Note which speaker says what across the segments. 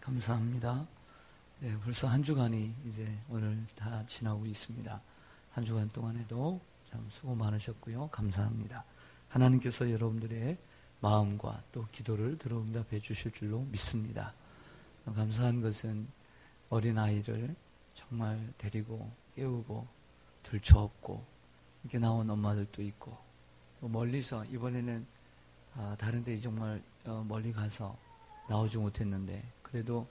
Speaker 1: 감사합니다. 네, 벌써 한 주간이 이제 오늘 다 지나고 있습니다. 한 주간 동안에도 참 수고 많으셨고요. 감사합니다. 하나님께서 여러분들의 마음과 또 기도를 들어응답해 주실 줄로 믿습니다. 감사한 것은 어린아이를 정말 데리고 깨우고 들쳐업고 이렇게 나온 엄마들도 있고 또 멀리서 이번에는 다른 데 정말 멀리 가서 나오지 못했는데 그래도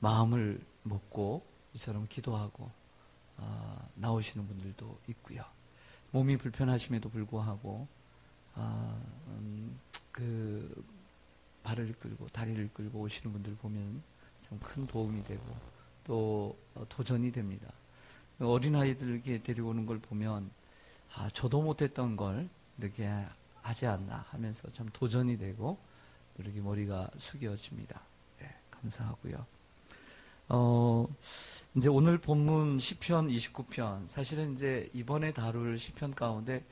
Speaker 1: 마음을 먹고 이처럼 기도하고 나오시는 분들도 있고요. 몸이 불편하심에도 불구하고 그 발을 끌고 다리를 끌고 오시는 분들 보면 참 큰 도움이 되고 또 도전이 됩니다. 어린아이들 이렇게 데리고 오는 걸 보면 저도 못했던 걸 이렇게 하지 않나 하면서 참 도전이 되고 이렇게 머리가 숙여집니다. 네, 감사하고요. 이제 오늘 본문 시편 29편 사실은 이제 이번에 다룰 시편 가운데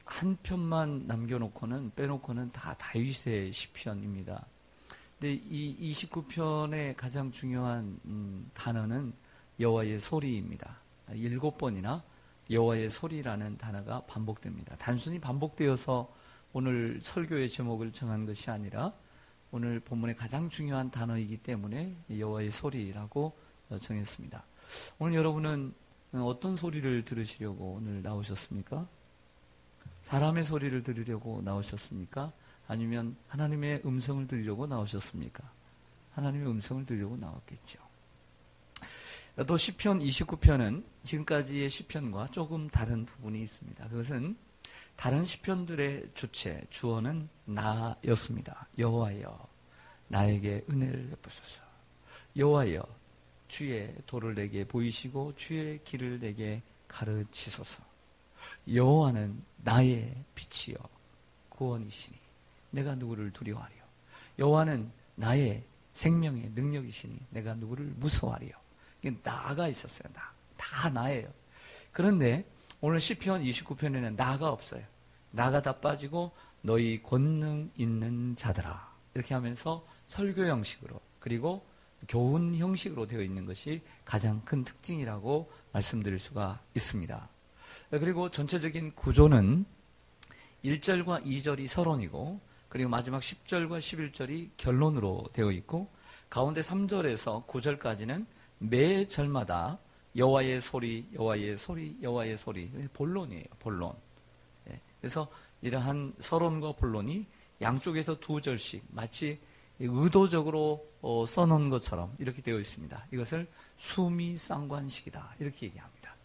Speaker 1: 한 편만 남겨놓고는 빼놓고는 다 다윗의 시편입니다. 근데 이 29편의 가장 중요한 단어는 여호와의 소리입니다. 7번이나 여호와의 소리라는 단어가 반복됩니다. 단순히 반복되어서 오늘 설교의 제목을 정한 것이 아니라 오늘 본문의 가장 중요한 단어이기 때문에 여호와의 소리라고 정했습니다. 오늘 여러분은 어떤 소리를 들으시려고 오늘 나오셨습니까? 사람의 소리를 들으려고 나오셨습니까? 아니면 하나님의 음성을 들으려고 나오셨습니까? 하나님의 음성을 들으려고 나왔겠죠. 또 시편 29편은 지금까지의 시편과 조금 다른 부분이 있습니다. 그것은 다른 시편들의 주어는 나였습니다. 여호와여 나에게 은혜를 베푸소서. 여호와여 주의 도를 내게 보이시고 주의 길을 내게 가르치소서. 여호와는 나의 빛이요 구원이시니 내가 누구를 두려워하리요. 여호와는 나의 생명의 능력이시니 내가 누구를 무서워하리요. 이게 나가 있었어요. 다 나예요. 그런데 오늘 시편 29편에는 나가 없어요. 나가 다 빠지고 너희 권능 있는 자들아 이렇게 하면서 설교 형식으로 그리고 교훈 형식으로 되어 있는 것이 가장 큰 특징이라고 말씀드릴 수가 있습니다. 그리고 전체적인 구조는 1절과 2절이 서론이고 그리고 마지막 10절과 11절이 결론으로 되어 있고 가운데 3절에서 9절까지는 매 절마다 여호와의 소리, 여호와의 소리, 여호와의 소리 본론이에요. 본론. 그래서 이러한 서론과 본론이 양쪽에서 2절씩 마치 의도적으로 써놓은 것처럼 이렇게 되어 있습니다. 이것을 수미상관식이다 이렇게 얘기합니다.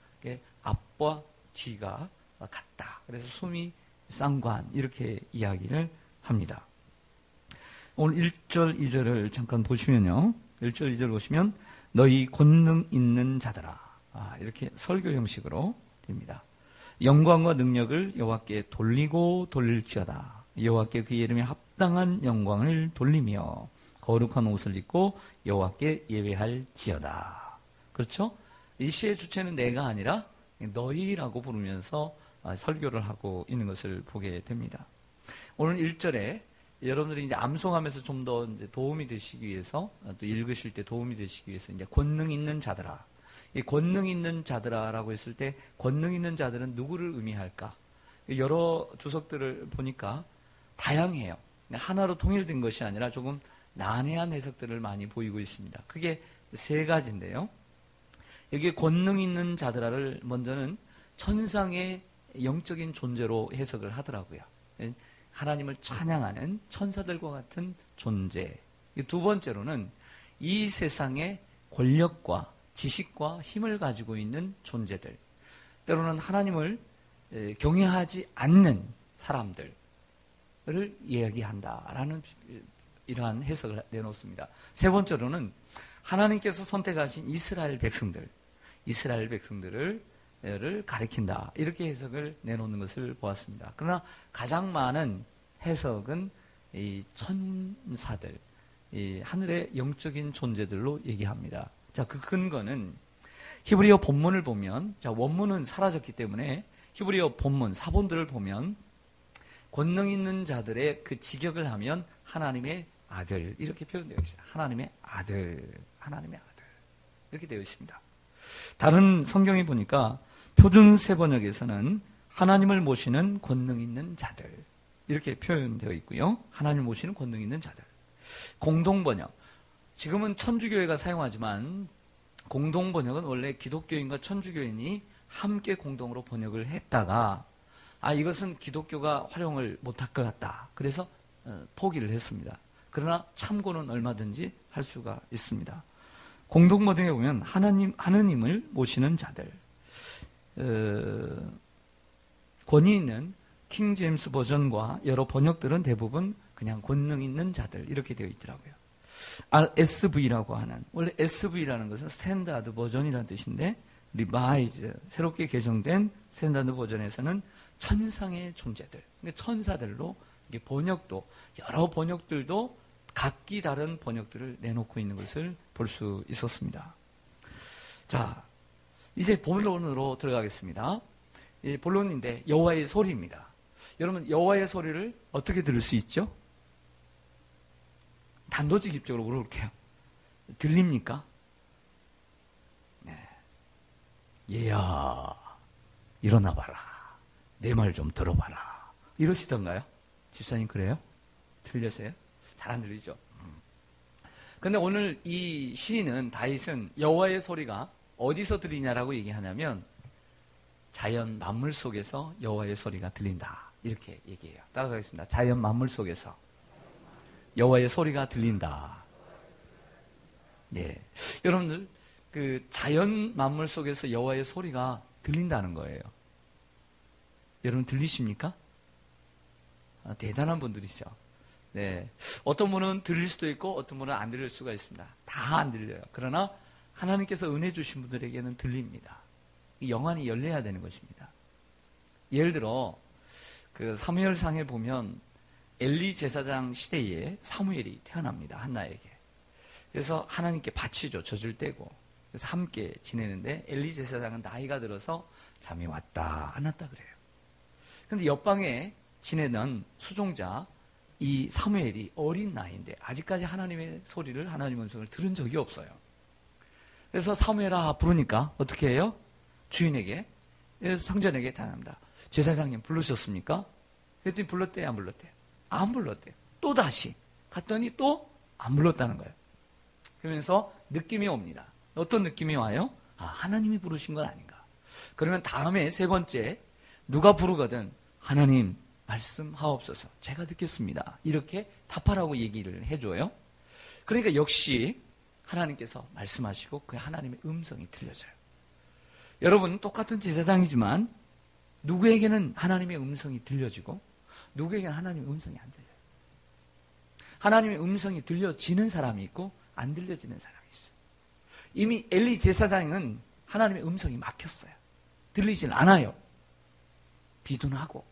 Speaker 1: 앞과 뒤가 같다. 그래서 수미상관 이렇게 이야기를 합니다. 오늘 1절, 2절을 잠깐 보시면요. 1절, 2절 보시면 너희 권능 있는 자들아 이렇게 설교 형식으로 됩니다. 영광과 능력을 여호와께 돌리고 돌릴지어다. 여호와께 그의 이름에 합당한 영광을 돌리며 거룩한 옷을 입고 여호와께 예배할지어다. 그렇죠? 이 시의 주체는 내가 아니라 너희라고 부르면서 설교를 하고 있는 것을 보게 됩니다. 오늘 1절에 여러분들이 이제 암송하면서 좀 더 이제 도움이 되시기 위해서 또 읽으실 때 도움이 되시기 위해서 이제 권능 있는 자들아. 이 권능 있는 자들아라고 했을 때 권능 있는 자들은 누구를 의미할까? 여러 주석들을 보니까 다양해요. 하나로 통일된 것이 아니라 조금 난해한 해석들을 많이 보이고 있습니다. 그게 3가지인데요. 여기에 권능 있는 자들아를 먼저는 천상의 영적인 존재로 해석을 하더라고요. 하나님을 찬양하는 천사들과 같은 존재. 2번째로는 이 세상의 권력과 지식과 힘을 가지고 있는 존재들. 때로는 하나님을 경외하지 않는 사람들을 이야기한다라는 이러한 해석을 내놓습니다. 3번째로는 하나님께서 선택하신 이스라엘 백성들을 가리킨다. 이렇게 해석을 내놓는 것을 보았습니다. 그러나 가장 많은 해석은 이 천사들, 이 하늘의 영적인 존재들로 얘기합니다. 자, 그 근거는 히브리어 본문을 보면, 자, 원문은 사라졌기 때문에 히브리어 본문, 사본들을 보면 권능 있는 자들의 그 직역을 하면 하나님의 아들 이렇게 표현되어 있어요. 하나님의 아들, 하나님의 아들 이렇게 되어 있습니다. 다른 성경에 보니까 표준 세번역에서는 하나님을 모시는 권능 있는 자들 이렇게 표현되어 있고요. 하나님을 모시는 권능 있는 자들. 공동번역, 지금은 천주교회가 사용하지만 공동번역은 원래 기독교인과 천주교인이 함께 공동으로 번역을 했다가 이것은 기독교가 활용을 못할 것 같다. 그래서 포기를 했습니다. 그러나 참고는 얼마든지 할 수가 있습니다. 공동번역에 보면 하느님을 모시는 자들, 권위 있는 킹 제임스 버전과 여러 번역들은 대부분 그냥 권능 있는 자들 이렇게 되어 있더라고요. SV라고 하는, 원래 SV라는 것은 스탠다드 버전이라는 뜻인데 리바이즈, 새롭게 개정된 스탠다드 버전에서는 천상의 존재들, 천사들로 이게 번역도 여러 번역들도 각기 다른 번역들을 내놓고 있는 것을 볼 수 있었습니다. 자, 이제 본론으로 들어가겠습니다. 이 본론인데 여호와의 소리입니다. 여러분, 여호와의 소리를 어떻게 들을 수 있죠? 단도직입적으로 물어볼게요. 들립니까? 네. 얘야, 일어나봐라. 내 말 좀 들어봐라. 이러시던가요? 집사님 그래요? 들려서요? 잘 안 들리죠? 근데 오늘 이 시인은, 다윗은 여호와의 소리가 어디서 들리냐라고 얘기하냐면 자연 만물 속에서 여호와의 소리가 들린다. 이렇게 얘기해요. 따라가겠습니다. 자연 만물 속에서 여호와의 소리가 들린다. 예. 여러분들, 그 자연 만물 속에서 여호와의 소리가 들린다는 거예요. 여러분 들리십니까? 대단한 분들이죠. 네. 어떤 분은 들릴 수도 있고 어떤 분은 안 들릴 수가 있습니다. 다 안 들려요. 그러나 하나님께서 은혜 주신 분들에게는 들립니다. 이 영안이 열려야 되는 것입니다. 예를 들어 그 사무엘상에 보면 엘리 제사장 시대에 사무엘이 태어납니다. 한나에게. 그래서 하나님께 바치죠. 젖을 떼고. 그래서 함께 지내는데 엘리 제사장은 나이가 들어서 잠이 왔다 안 왔다 그래요. 그런데 옆방에 지내던 수종자 이 사무엘이 어린 나이인데 아직까지 하나님의 소리를, 하나님의 음성을 들은 적이 없어요. 그래서 사무엘아 부르니까 어떻게 해요? 주인에게, 상전에게 당합니다. 제사장님 부르셨습니까? 그랬더니 불렀대요, 안 불렀대요? 안 불렀대요. 또 다시 갔더니 또 안 불렀다는 거예요. 그러면서 느낌이 옵니다. 어떤 느낌이 와요? 하나님이 부르신 건 아닌가. 그러면 다음에 세 번째 누가 부르거든 하나님 말씀하옵소서, 제가 듣겠습니다. 이렇게 답하라고 얘기를 해줘요. 그러니까 역시 하나님께서 말씀하시고 그 하나님의 음성이 들려져요. 여러분, 똑같은 제사장이지만 누구에게는 하나님의 음성이 들려지고 누구에게는 하나님의 음성이 안 들려요. 하나님의 음성이 들려지는 사람이 있고 안 들려지는 사람이 있어요. 이미 엘리 제사장은 하나님의 음성이 막혔어요. 들리진 않아요. 비둔하고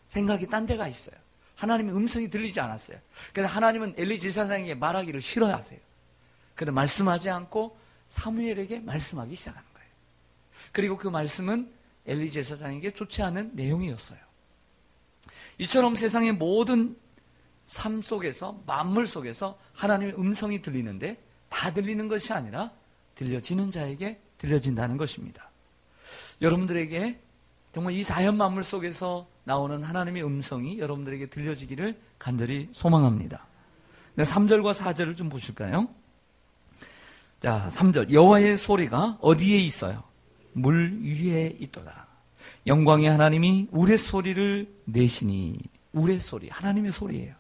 Speaker 1: 생각이 딴 데가 있어요. 하나님의 음성이 들리지 않았어요. 그래서 하나님은 엘리 제사장에게 말하기를 싫어하세요. 그래서 말씀하지 않고 사무엘에게 말씀하기 시작하는 거예요. 그리고 그 말씀은 엘리 제사장에게 좋지 않은 내용이었어요. 이처럼 세상의 모든 삶 속에서, 만물 속에서 하나님의 음성이 들리는데 다 들리는 것이 아니라 들려지는 자에게 들려진다는 것입니다. 여러분들에게 정말 이 자연 만물 속에서 나오는 하나님의 음성이 여러분들에게 들려지기를 간절히 소망합니다. 3절과 4절을 좀 보실까요? 자, 3절. 여호와의 소리가 어디에 있어요? 물 위에 있도다. 영광의 하나님이 우레 소리를 내시니. 우레 소리, 하나님의 소리예요.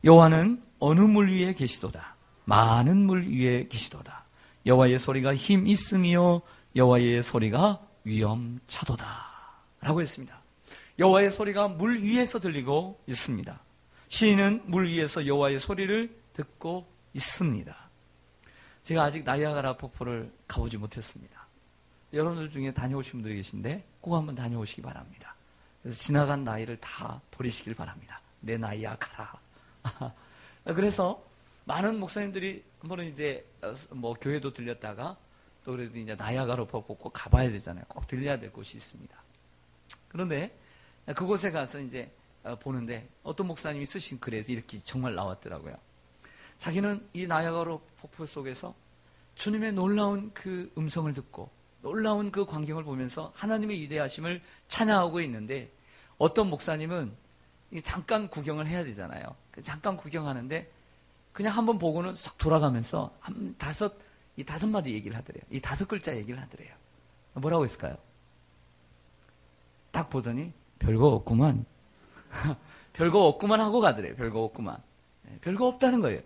Speaker 1: 여호와는 어느 물 위에 계시도다. 많은 물 위에 계시도다. 여호와의 소리가 힘 있으며 여호와의 소리가 위엄차도다 라고 했습니다. 여호와의 소리가 물 위에서 들리고 있습니다. 시인은 물 위에서 여호와의 소리를 듣고 있습니다. 제가 아직 나이아가라 폭포를 가보지 못했습니다. 여러분들 중에 다녀오신 분들이 계신데 꼭 한번 다녀오시기 바랍니다. 그래서 지나간 나이를 다 버리시길 바랍니다. 내 나이아가라. 그래서 많은 목사님들이 한 번은 이제 뭐 교회도 들렸다가 또 그래도 이제 나이아가라 폭포 꼭 가봐야 되잖아요. 꼭 들려야 될 곳이 있습니다. 그런데 그곳에 가서 이제 보는데 어떤 목사님이 쓰신 글에서 이렇게 정말 나왔더라고요. 자기는 이 나야가라 폭포 속에서 주님의 놀라운 그 음성을 듣고 놀라운 그 광경을 보면서 하나님의 위대하심을 찬양하고 있는데, 어떤 목사님은 잠깐 구경을 해야 되잖아요. 잠깐 구경하는데 그냥 한번 보고는 싹 돌아가면서 이 다섯 마디 얘기를 하더래요. 이 5글자 얘기를 하더래요. 뭐라고 했을까요? 딱 보더니 별거 없구만. 별거 없구만 하고 가더래요. 별거 없구만. 별거 없다는 거예요.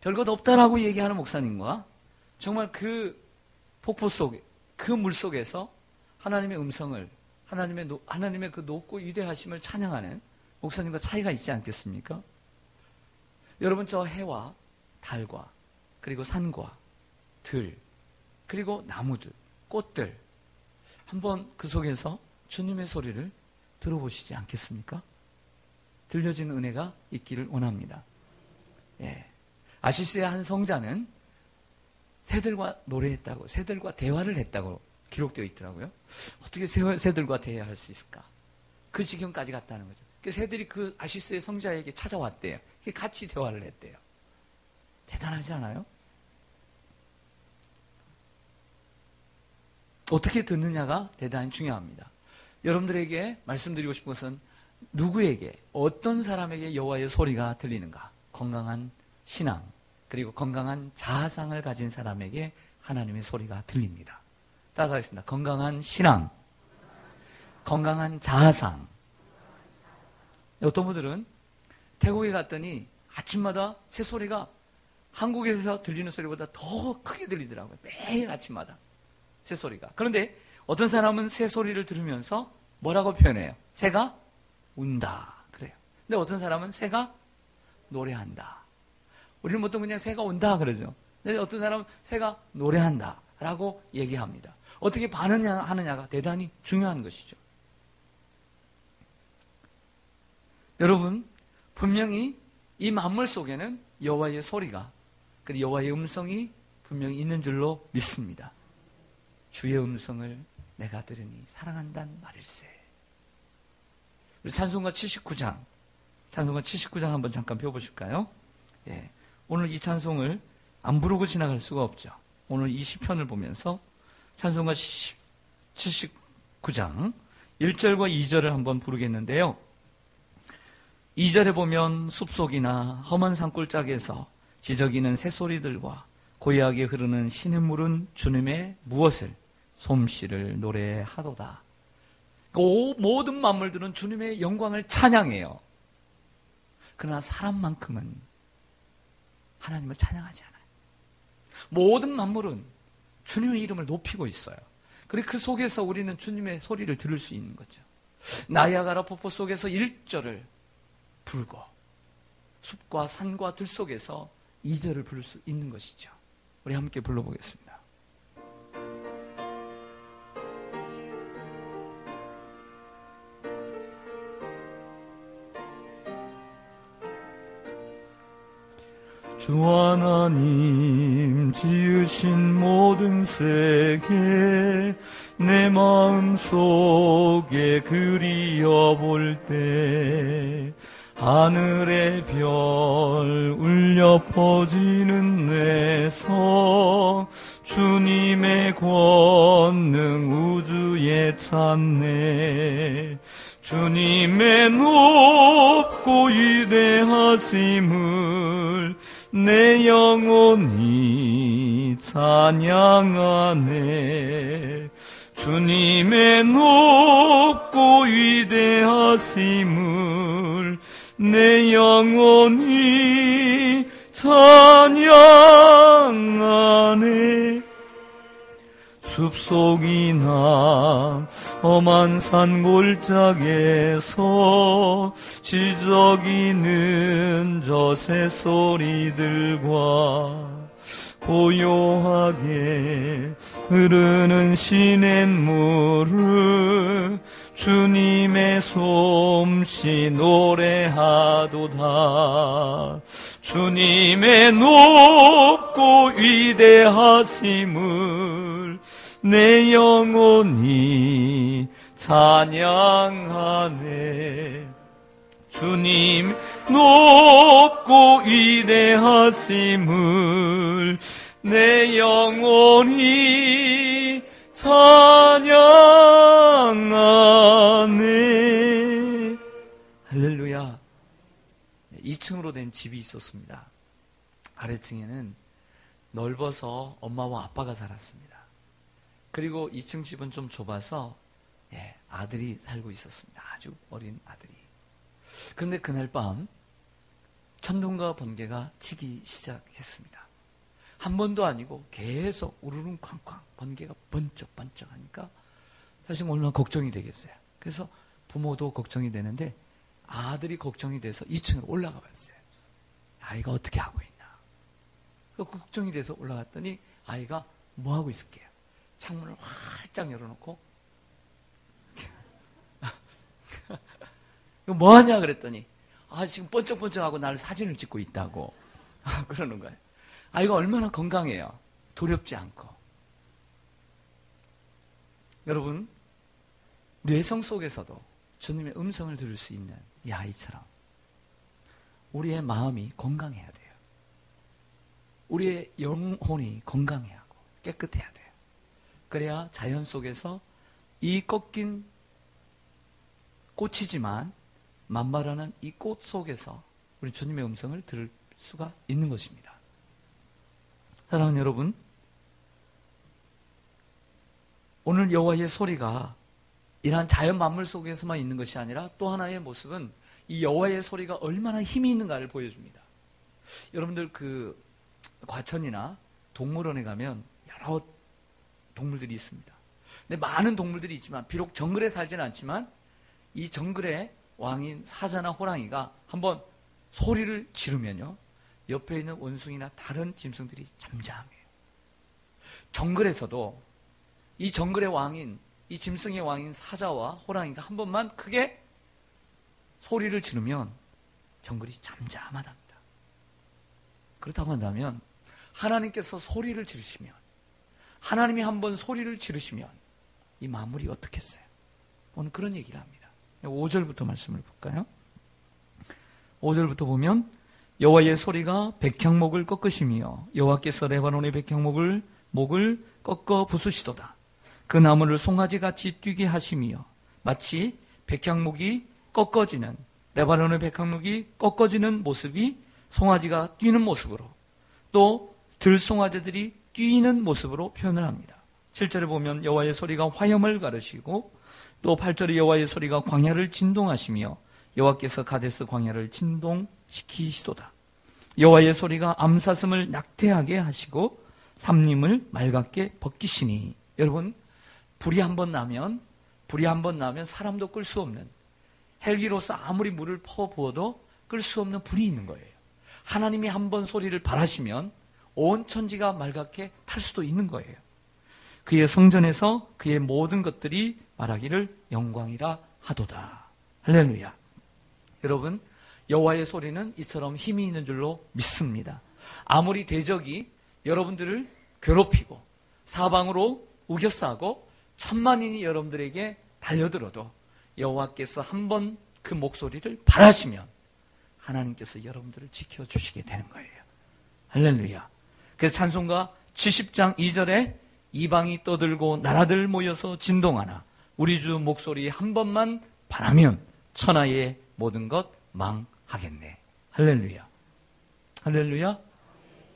Speaker 1: 별것 없다라고 얘기하는 목사님과 정말 그 폭포 속에, 그 물 속에서 하나님의 음성을, 하나님의 그 높고 위대하심을 찬양하는 목사님과 차이가 있지 않겠습니까? 여러분, 저 해와 달과 그리고 산과 들 그리고 나무들, 꽃들, 한번 그 속에서 주님의 소리를 들어보시지 않겠습니까? 들려지는 은혜가 있기를 원합니다. 예. 아시스의 한 성자는 새들과 노래했다고, 새들과 대화를 했다고 기록되어 있더라고요. 어떻게 새들과 대화할 수 있을까? 그 지경까지 갔다는 거죠. 새들이 그 아시스의 성자에게 찾아왔대요. 같이 대화를 했대요. 대단하지 않아요? 어떻게 듣느냐가 대단히 중요합니다. 여러분들에게 말씀드리고 싶은 것은 누구에게, 어떤 사람에게 여호와의 소리가 들리는가? 건강한 신앙, 그리고 건강한 자아상을 가진 사람에게 하나님의 소리가 들립니다. 따라서 하겠습니다. 건강한 신앙, 건강한 자아상. 어떤 분들은 태국에 갔더니 아침마다 새소리가 한국에서 들리는 소리보다 더 크게 들리더라고요. 매일 아침마다 새소리가. 그런데 어떤 사람은 새소리를 들으면서 뭐라고 표현해요? 새가 운다 그래요. 근데 어떤 사람은 새가 노래한다. 우리는 보통 그냥 새가 온다 그러죠. 근데 어떤 사람은 새가 노래한다 라고 얘기합니다. 어떻게 반응하느냐가 대단히 중요한 것이죠. 여러분, 분명히 이 만물 속에는 여호와의 소리가, 그리고 여호와의 음성이 분명히 있는 줄로 믿습니다. 주의 음성을 내가 들으니 사랑한다는 말일세. 우리 찬송가 79장 한번 잠깐 펴보실까요? 예. 오늘 이 찬송을 안 부르고 지나갈 수가 없죠. 오늘 이 시편을 보면서 찬송가 79장 1절과 2절을 한번 부르겠는데요. 2절에 보면 숲속이나 험한 산골짜기에서 지저귀는 새소리들과 고요하게 흐르는 시냇물은 주님의 무엇을? 솜씨를 노래하도다. 모든 만물들은 주님의 영광을 찬양해요. 그러나 사람만큼은 하나님을 찬양하지 않아요. 모든 만물은 주님의 이름을 높이고 있어요. 그리고 그 속에서 우리는 주님의 소리를 들을 수 있는 거죠. 나야가라 폭포 속에서 1절을 불고 숲과 산과 들 속에서 2절을 부를 수 있는 것이죠. 우리 함께 불러보겠습니다. 주 하나님 지으신 모든 세계 내 마음 속에 그리어 볼 때 하늘의 별 울려 퍼지는 내서 주님의 권능 우주에 찬네. 주님의 높고 위대하심을 내 영혼이 찬양하네. 주님의 높고 위대하심을 내 영혼이 찬양하네. 숲속이나 험한 산골짜기에서 지저귀는 저 새소리들과 고요하게 흐르는 시냇물을 주님의 솜씨 노래하도다. 주님의 높고 위대하심을 내 영혼이 찬양하네. 주님 높고 위대하심을 내 영혼이 찬양하네. 할렐루야. 2층으로 된 집이 있었습니다. 아래층에는 넓어서 엄마와 아빠가 살았습니다. 그리고 2층 집은 좀 좁아서 아들이 살고 있었습니다. 아주 어린 아들이. 그런데 그날 밤 천둥과 번개가 치기 시작했습니다. 한 번도 아니고 계속 우르릉 쾅쾅 번개가 번쩍번쩍 하니까 사실 얼마나 걱정이 되겠어요. 그래서 부모도 걱정이 되는데 아들이 걱정이 돼서 2층으로 올라가 봤어요. 아이가 어떻게 하고 있나. 걱정이 돼서 올라갔더니 아이가 뭐 하고 있을게요? 창문을 활짝 열어놓고 이거 뭐 하냐 그랬더니 지금 번쩍번쩍하고 나를 사진을 찍고 있다고 그러는 거예요. 아이가 얼마나 건강해요. 두렵지 않고. 여러분, 뇌성 속에서도 주님의 음성을 들을 수 있는 이 아이처럼 우리의 마음이 건강해야 돼요. 우리의 영혼이 건강해야 하고 깨끗해야 돼요. 그래야 자연 속에서 이 꺾인 꽃이지만 만발하는 이 꽃 속에서 우리 주님의 음성을 들을 수가 있는 것입니다. 사랑하는 여러분, 오늘 여호와의 소리가 이러한 자연 만물 속에서만 있는 것이 아니라 또 하나의 모습은 이 여호와의 소리가 얼마나 힘이 있는가를 보여줍니다. 여러분들 그 과천이나 동물원에 가면 여러 동물들이 있습니다. 근데 많은 동물들이 있지만 비록 정글에 살지는 않지만 이 정글의 왕인 사자나 호랑이가 한번 소리를 지르면요, 옆에 있는 원숭이나 다른 짐승들이 잠잠해요. 정글에서도 이 정글의 왕인, 이 짐승의 왕인 사자와 호랑이가 한 번만 크게 소리를 지르면 정글이 잠잠하답니다. 그렇다고 한다면 하나님께서 소리를 지르시면, 하나님이 한번 소리를 지르시면 이 만물이 어떻겠어요? 오늘 그런 얘기를 합니다. 5절부터 말씀을 볼까요? 5절부터 보면 여호와의 소리가 백향목을 꺾으시며 여호와께서 레바논의 백향목을 꺾어 부수시도다. 그 나무를 송아지같이 뛰게 하시며 마치 백향목이 꺾어지는, 레바논의 백향목이 꺾어지는 모습이 송아지가 뛰는 모습으로, 또 들송아지들이 뛰는 모습으로 표현을 합니다. 7절에 보면 여호와의 소리가 화염을 가르시고, 또 8절에 여호와의 소리가 광야를 진동하시며 여호와께서 가데스 광야를 진동시키시도다. 여호와의 소리가 암사슴을 낙태하게 하시고 삼림을 맑게 벗기시니. 여러분, 불이 한 번 나면 사람도 끌 수 없는, 헬기로서 아무리 물을 퍼부어도 끌 수 없는 불이 있는 거예요. 하나님이 한 번 소리를 발하시면 온 천지가 맑게 탈 수도 있는 거예요. 그의 성전에서 그의 모든 것들이 말하기를 영광이라 하도다. 할렐루야. 여러분, 여호와의 소리는 이처럼 힘이 있는 줄로 믿습니다. 아무리 대적이 여러분들을 괴롭히고 사방으로 우겨싸고 천만인이 여러분들에게 달려들어도 여호와께서 한번 그 목소리를 발하시면 하나님께서 여러분들을 지켜주시게 되는 거예요. 할렐루야. 그래서 찬송가 70장 2절에 이방이 떠들고 나라들 모여서 진동하나 우리 주 목소리 한 번만 바라면 천하의 모든 것 망하겠네. 할렐루야. 할렐루야.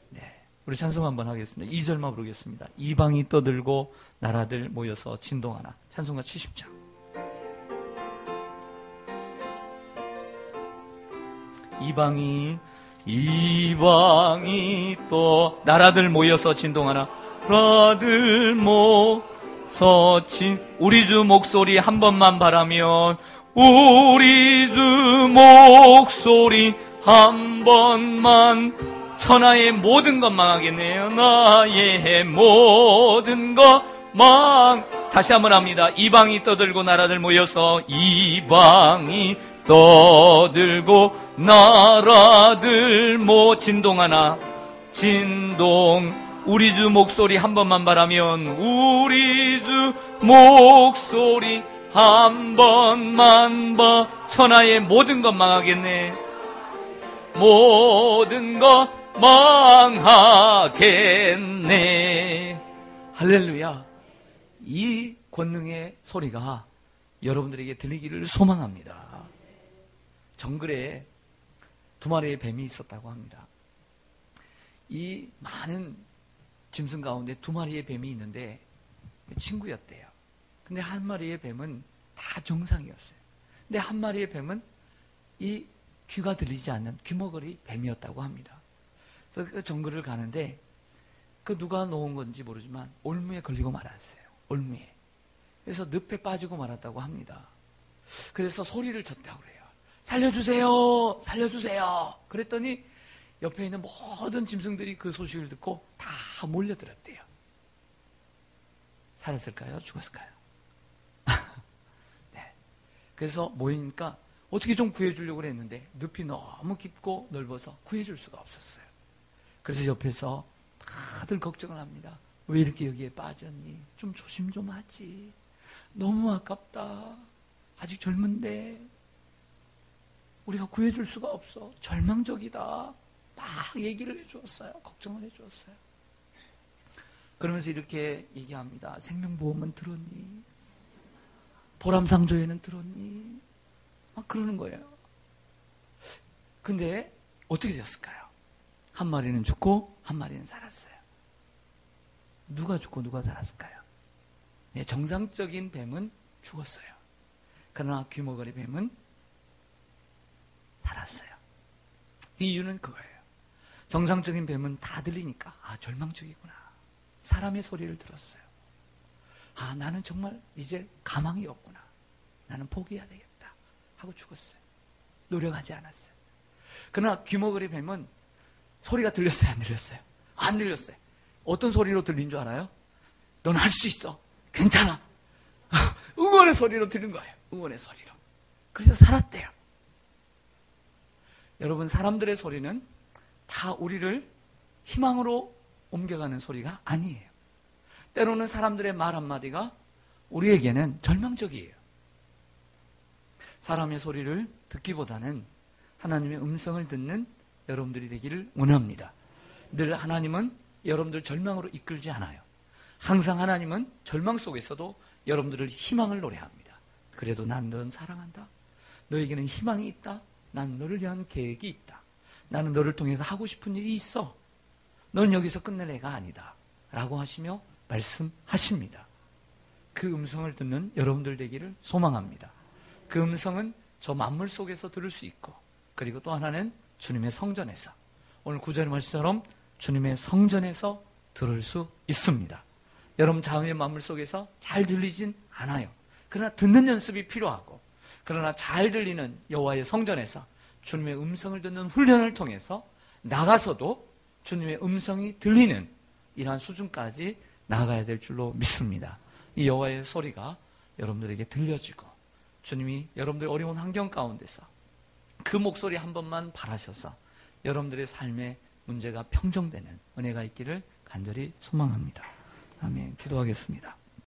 Speaker 1: 네, 우리 찬송 한번 하겠습니다. 2절만 부르겠습니다. 이방이 떠들고 나라들 모여서 진동하나. 찬송가 70장. 이방이 또 나라들 모여서 진동하나. 나라들 모여서 우리 주 목소리 한 번만 바라면, 우리 주 목소리 한 번만, 천하의 모든 것 망하겠네요. 나의 모든 것 다시 한번 합니다. 이방이 떠들고 나라들 모여서, 이방이 떠들고 나라들 진동하나. 우리 주 목소리 한 번만 바라면, 우리 주 목소리 한 번만 봐. 천하의 모든 것 망하겠네. 모든 것 망하겠네. 할렐루야. 이 권능의 소리가 여러분들에게 들리기를 소망합니다. 정글에 2마리의 뱀이 있었다고 합니다. 이 많은 짐승 가운데 2마리의 뱀이 있는데 친구였대요. 근데 한 마리의 뱀은 다 정상이었어요. 근데 한 마리의 뱀은 이 귀가 들리지 않는 귀머거리 뱀이었다고 합니다. 그래서 그 정글을 가는데 그 누가 놓은 건지 모르지만 올무에 걸리고 말았어요. 올무에. 그래서 늪에 빠지고 말았다고 합니다. 그래서 소리를 쳤다고 그래요. 살려주세요! 살려주세요! 그랬더니 옆에 있는 모든 짐승들이 그 소식을 듣고 다 몰려들었대요. 살았을까요? 죽었을까요? 네. 그래서 모이니까 어떻게 좀 구해주려고 했는데 늪이 너무 깊고 넓어서 구해줄 수가 없었어요. 그래서 옆에서 다들 걱정을 합니다. 왜 이렇게 여기에 빠졌니? 좀 조심 좀 하지. 너무 아깝다. 아직 젊은데 우리가 구해줄 수가 없어. 절망적이다. 막 얘기를 해주었어요. 걱정을 해주었어요. 그러면서 이렇게 얘기합니다. 생명보험은 들었니? 보람상조회는 들었니? 막 그러는 거예요. 근데 어떻게 됐을까요? 한 마리는 죽고 한 마리는 살았어요. 누가 죽고 누가 살았을까요? 네, 정상적인 뱀은 죽었어요. 그러나 귀머거리 뱀은 살았어요. 이유는 그거예요. 정상적인 뱀은 다 들리니까 절망적이구나. 사람의 소리를 들었어요. 나는 정말 이제 가망이 없구나. 나는 포기해야 되겠다 하고 죽었어요. 노력하지 않았어요. 그러나 귀머거리 뱀은 소리가 들렸어요? 안 들렸어요? 안 들렸어요. 어떤 소리로 들린 줄 알아요? 넌 할 수 있어. 괜찮아. 응원의 소리로 들린 거예요. 응원의 소리로. 그래서 살았대요. 여러분, 사람들의 소리는 다 우리를 희망으로 옮겨가는 소리가 아니에요. 때로는 사람들의 말 한마디가 우리에게는 절망적이에요. 사람의 소리를 듣기보다는 하나님의 음성을 듣는 여러분들이 되기를 원합니다. 늘 하나님은 여러분들 절망으로 이끌지 않아요. 항상 하나님은 절망 속에서도 여러분들을 희망을 노래합니다. 그래도 난 너를 사랑한다. 너에게는 희망이 있다. 난 너를 위한 계획이 있다. 나는 너를 통해서 하고 싶은 일이 있어. 넌 여기서 끝낼 애가 아니다. 라고 하시며 말씀하십니다. 그 음성을 듣는 여러분들 되기를 소망합니다. 그 음성은 저 만물 속에서 들을 수 있고, 그리고 또 하나는 주님의 성전에서, 오늘 9절 말씀처럼 주님의 성전에서 들을 수 있습니다. 여러분, 자음의 만물 속에서 잘 들리진 않아요. 그러나 듣는 연습이 필요하고, 그러나 잘 들리는 여호와의 성전에서 주님의 음성을 듣는 훈련을 통해서 나가서도 주님의 음성이 들리는 이러한 수준까지 나아가야 될 줄로 믿습니다. 이 여호와의 소리가 여러분들에게 들려지고, 주님이 여러분들 어려운 환경 가운데서 그 목소리 한 번만 바라셔서 여러분들의 삶의 문제가 평정되는 은혜가 있기를 간절히 소망합니다. 아멘. 기도하겠습니다.